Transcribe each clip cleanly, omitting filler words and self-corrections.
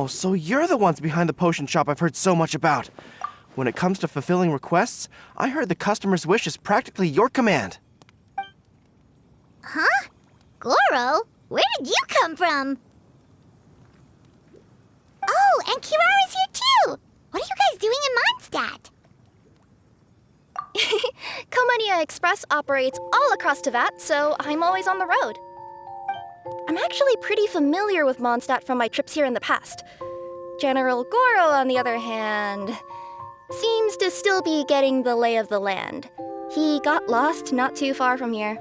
Oh, so you're the ones behind the potion shop I've heard so much about. When it comes to fulfilling requests, I heard the customer's wish is practically your command. Huh? Goro? Where did you come from? Oh, and Kirara's here too! What are you guys doing in Mondstadt? Komania Express operates all across Teyvat, so I'm always on the road. I'm actually pretty familiar with Mondstadt from my trips here in the past. General Goro, on the other hand, seems to still be getting the lay of the land. He got lost not too far from here.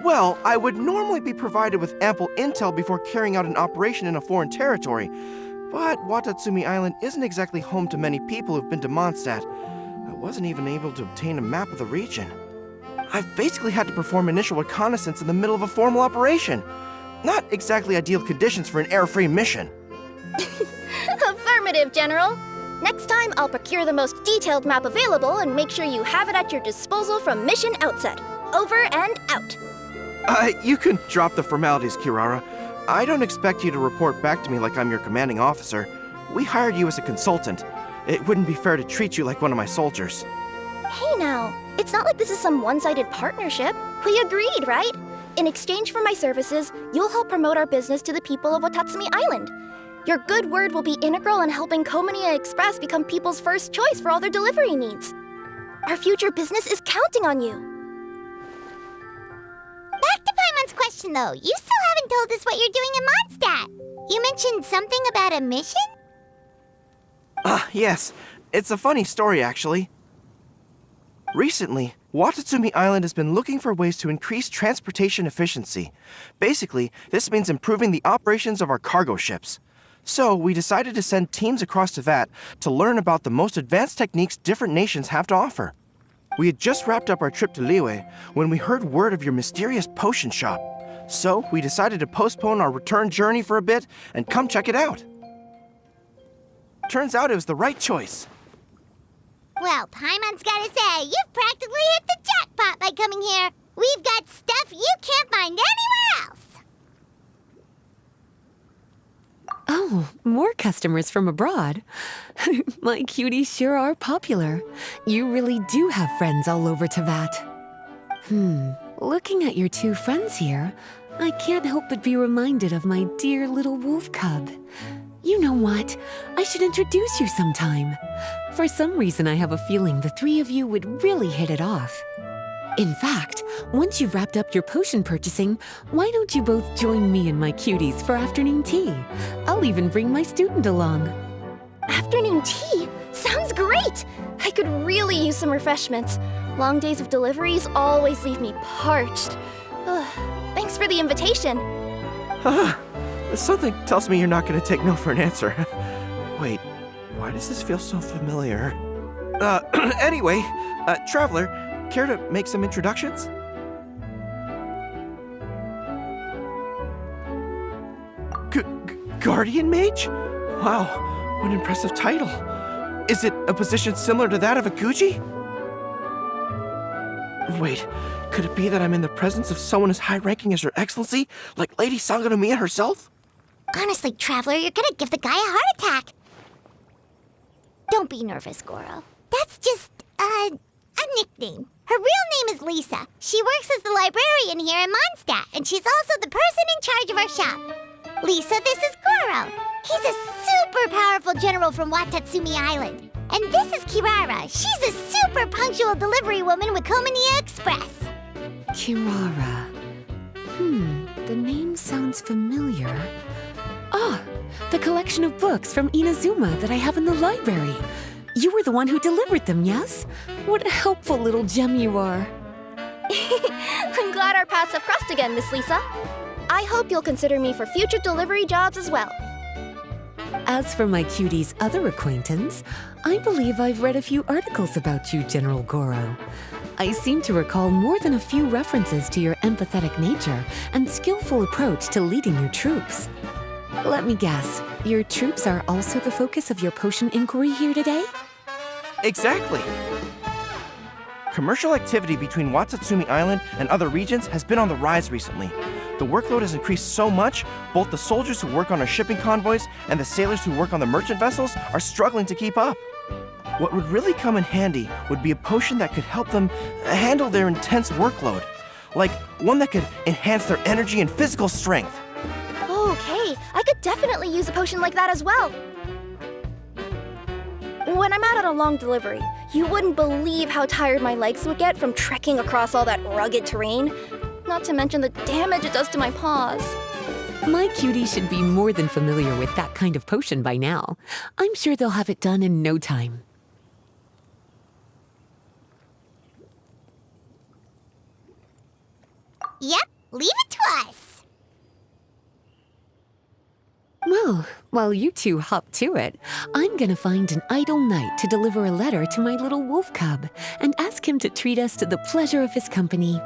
Well, I would normally be provided with ample intel before carrying out an operation in a foreign territory, but Watatsumi Island isn't exactly home to many people who've been to Mondstadt. I wasn't even able to obtain a map of the region. I've basically had to perform initial reconnaissance in the middle of a formal operation. Not exactly ideal conditions for an air-free mission. Affirmative, General. Next time, I'll procure the most detailed map available and make sure you have it at your disposal from mission outset. Over and out. You can drop the formalities, Kirara. I don't expect you to report back to me like I'm your commanding officer. We hired you as a consultant. It wouldn't be fair to treat you like one of my soldiers. Hey now, it's not like this is some one-sided partnership. We agreed, right? In exchange for my services, you'll help promote our business to the people of Watatsumi Island. Your good word will be integral in helping Komania Express become people's first choice for all their delivery needs. Our future business is counting on you. Back to Paimon's question though, you still haven't told us what you're doing in Mondstadt. You mentioned something about a mission? Yes. It's a funny story, actually. Recently, Watatsumi Island has been looking for ways to increase transportation efficiency. Basically, this means improving the operations of our cargo ships. So, we decided to send teams across Teyvat to learn about the most advanced techniques different nations have to offer. We had just wrapped up our trip to Liyue when we heard word of your mysterious potion shop. So, we decided to postpone our return journey for a bit and come check it out. Turns out it was the right choice. Well, Paimon's gotta say, you've practically hit the jackpot by coming here. We've got stuff you can't find anywhere else. Oh, more customers from abroad. My cuties sure are popular. You really do have friends all over Teyvat. Looking at your two friends here, I can't help but be reminded of my dear little wolf cub. You know what? I should introduce you sometime. For some reason, I have a feeling the three of you would really hit it off. In fact, once you've wrapped up your potion purchasing, why don't you both join me and my cuties for afternoon tea? I'll even bring my student along. Afternoon tea? Sounds great! I could really use some refreshments. Long days of deliveries always leave me parched. Ugh, thanks for the invitation. Something tells me you're not going to take no for an answer. Wait, why does this feel so familiar? Anyway, Traveler, care to make some introductions? Guardian Mage? Wow, what an impressive title. Is it a position similar to that of a Guji? Wait, could it be that I'm in the presence of someone as high-ranking as Her Excellency, like Lady Sangonomiya herself? Honestly, Traveler, you're gonna give the guy a heart attack. Don't be nervous, Goro. That's just, a nickname. Her real name is Lisa. She works as the librarian here in Mondstadt, and she's also the person in charge of our shop. Lisa, this is Goro. He's a super powerful general from Watatsumi Island. And this is Kirara. She's a super punctual delivery woman with Komania Express. Kirara. The name sounds familiar. Ah, the collection of books from Inazuma that I have in the library. You were the one who delivered them, yes? What a helpful little gem you are. I'm glad our paths have crossed again, Miss Lisa. I hope you'll consider me for future delivery jobs as well. As for my cutie's other acquaintance, I believe I've read a few articles about you, General Goro. I seem to recall more than a few references to your empathetic nature and skillful approach to leading your troops. Let me guess, your troops are also the focus of your potion inquiry here today? Exactly. Commercial activity between Watatsumi Island and other regions has been on the rise recently. The workload has increased so much, both the soldiers who work on our shipping convoys and the sailors who work on the merchant vessels are struggling to keep up. What would really come in handy would be a potion that could help them handle their intense workload. Like one that could enhance their energy and physical strength. Okay, I could definitely use a potion like that as well. When I'm out on a long delivery, you wouldn't believe how tired my legs would get from trekking across all that rugged terrain. Not to mention the damage it does to my paws. My cutie should be more than familiar with that kind of potion by now. I'm sure they'll have it done in no time. Yep, leave it to us. Well, while you two hop to it, I'm gonna find an idle knight to deliver a letter to my little wolf cub and ask him to treat us to the pleasure of his company.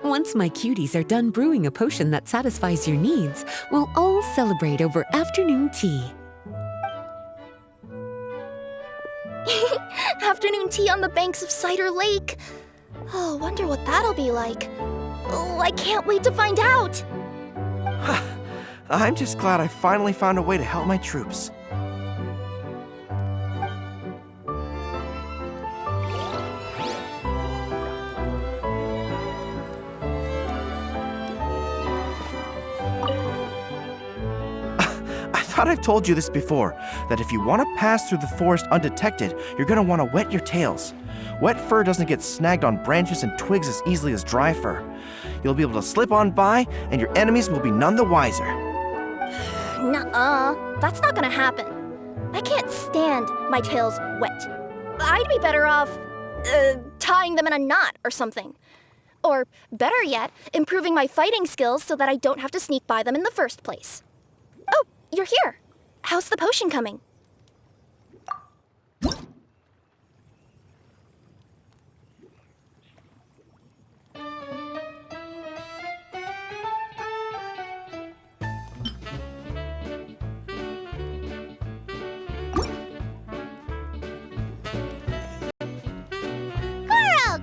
Once my cuties are done brewing a potion that satisfies your needs, we'll all celebrate over afternoon tea. Afternoon tea on the banks of Cider Lake. Oh, wonder what that'll be like. Oh, I can't wait to find out. I'm just glad I finally found a way to help my troops. I thought I've told you this before, that if you want to pass through the forest undetected, you're going to want to wet your tails. Wet fur doesn't get snagged on branches and twigs as easily as dry fur. You'll be able to slip on by, and your enemies will be none the wiser. Nuh-uh, that's not gonna happen. I can't stand my tails wet. I'd be better off, tying them in a knot or something. Or, better yet, improving my fighting skills so that I don't have to sneak by them in the first place. Oh, you're here. How's the potion coming?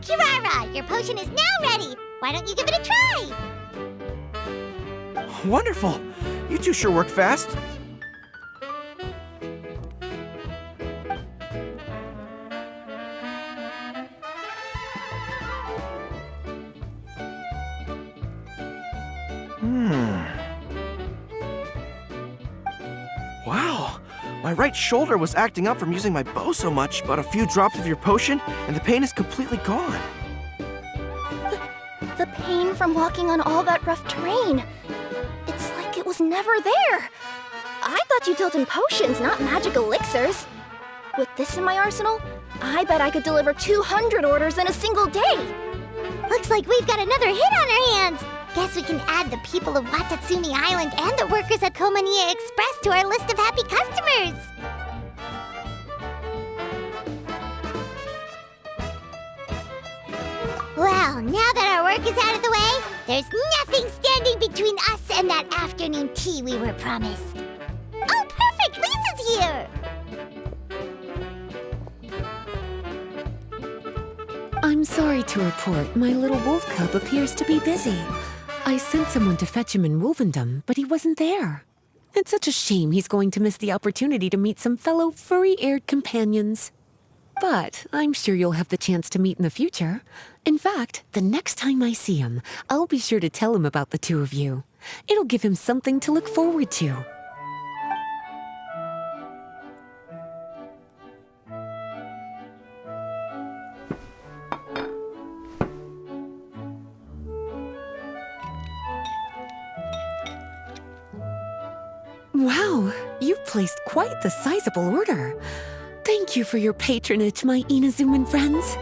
Kirara, your potion is now ready. Why don't you give it a try? Wonderful! You two sure work fast. Wow, my right shoulder was acting up from using my bow so much, but a few drops of your potion and the pain is completely gone. The pain from walking on all that rough terrain. It's like it was never there. I thought you dealt in potions, not magic elixirs. With this in my arsenal, I bet I could deliver 200 orders in a single day. Looks like we've got another hit on our hands. Guess we can add the people of Watatsumi Island and the workers at Komania Express to our list of happy customers. Well, now that our work is out of the way, there's nothing standing between us and that afternoon tea we were promised. Oh, perfect! Lisa's here! I'm sorry to report my little wolf cub appears to be busy. I sent someone to fetch him in Wolvendom, but he wasn't there. It's such a shame he's going to miss the opportunity to meet some fellow furry-haired companions. But I'm sure you'll have the chance to meet in the future. In fact, the next time I see him, I'll be sure to tell him about the two of you. It'll give him something to look forward to. Wow, you've placed quite the sizable order. Thank you for your patronage, my Inazuman friends.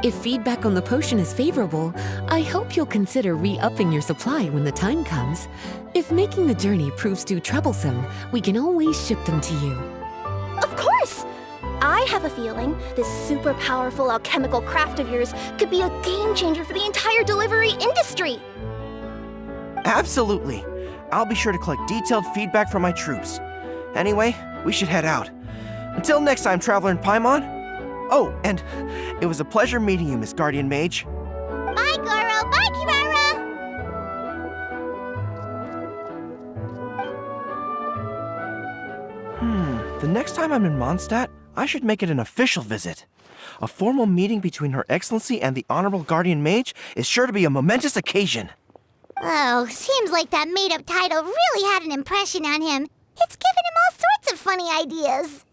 If feedback on the potion is favorable, I hope you'll consider re-upping your supply when the time comes. If making the journey proves too troublesome, we can always ship them to you. Of course! I have a feeling this super powerful alchemical craft of yours could be a game changer for the entire delivery industry. Absolutely. I'll be sure to collect detailed feedback from my troops. Anyway, we should head out. Until next time, Traveler in Paimon. Oh, and it was a pleasure meeting you, Miss Guardian Mage. Bye, Goro. Bye, Kirara. The next time I'm in Mondstadt, I should make it an official visit. A formal meeting between Her Excellency and the Honorable Guardian Mage is sure to be a momentous occasion. Oh, seems like that made-up title really had an impression on him. It's given him all sorts of funny ideas.